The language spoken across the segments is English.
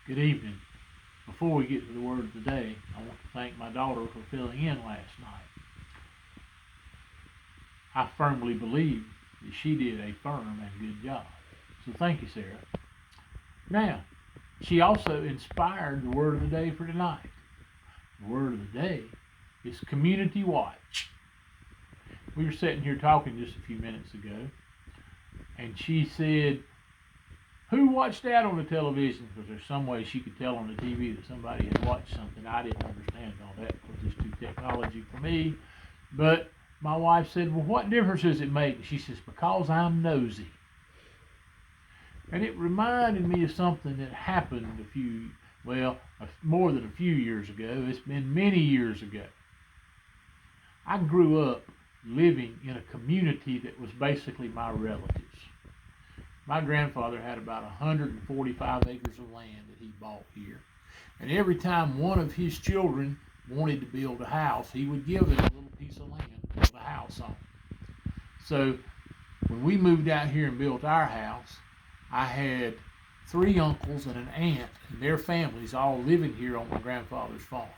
Good evening. Before we get to the word of the day, I want to thank my daughter for filling in last night. I firmly believe that she did a firm and good job. So thank you, Sarah. Now, she also inspired the word of the day for tonight. The word of the day is community watch. We were sitting here talking just a few minutes ago, and she said, who watched that on the television? Because there's some way she could tell on the TV that somebody had watched something. I didn't understand all that because it's too technology for me. But my wife said, well, what difference does it make? She says, because I'm nosy. And it reminded me of something that happened more than a few years ago. It's been many years ago. I grew up living in a community that was basically my relatives. My grandfather had about 145 acres of land that he bought here. And every time one of his children wanted to build a house, he would give them a little piece of land to build a house on. So when we moved out here and built our house, I had 3 uncles and an aunt and their families all living here on my grandfather's farm.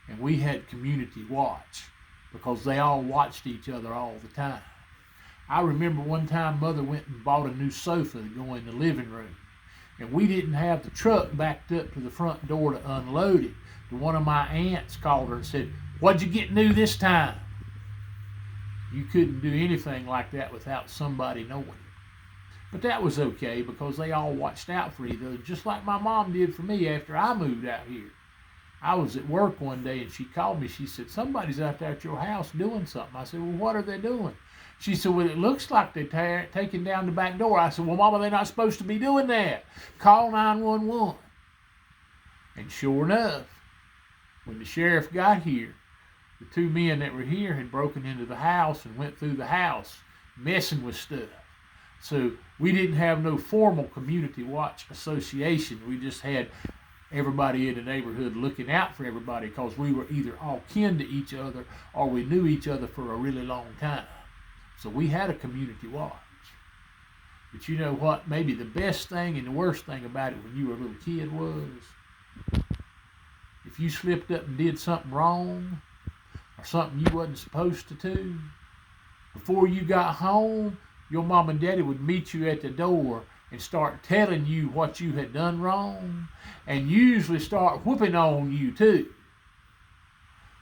And we had community watch because they all watched each other all the time. I remember one time Mother went and bought a new sofa to go in the living room. And we didn't have the truck backed up to the front door to unload it. And one of my aunts called her and said, what'd you get new this time? You couldn't do anything like that without somebody knowing. But that was okay because they all watched out for each other, just like my mom did for me after I moved out here. I was at work one day and she called me. She said, somebody's out there at your house doing something. I said, well, what are they doing? She said, well, it looks like they're taking down the back door. I said, well, Mama, they're not supposed to be doing that. Call 911. And sure enough, when the sheriff got here, the 2 men that were here had broken into the house and went through the house messing with stuff. So we didn't have no formal community watch association. We just had everybody in the neighborhood looking out for everybody because we were either all kin to each other or we knew each other for a really long time. So we had a community watch. But you know what? Maybe the best thing and the worst thing about it when you were a little kid was if you slipped up and did something wrong or something you wasn't supposed to do, before you got home, your mom and daddy would meet you at the door and start telling you what you had done wrong and usually start whooping on you too.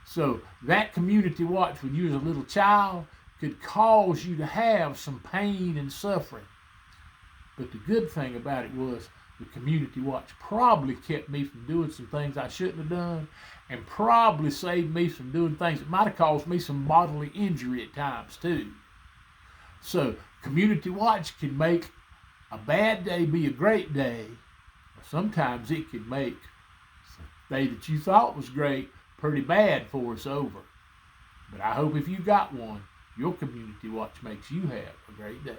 So that community watch when you was a little child could cause you to have some pain and suffering. But the good thing about it was the community watch probably kept me from doing some things I shouldn't have done and probably saved me from doing things that might have caused me some bodily injury at times too. So community watch can make a bad day be a great day, or sometimes it can make a day that you thought was great pretty bad for us over. But I hope if you got one, your community watch makes you have a great day.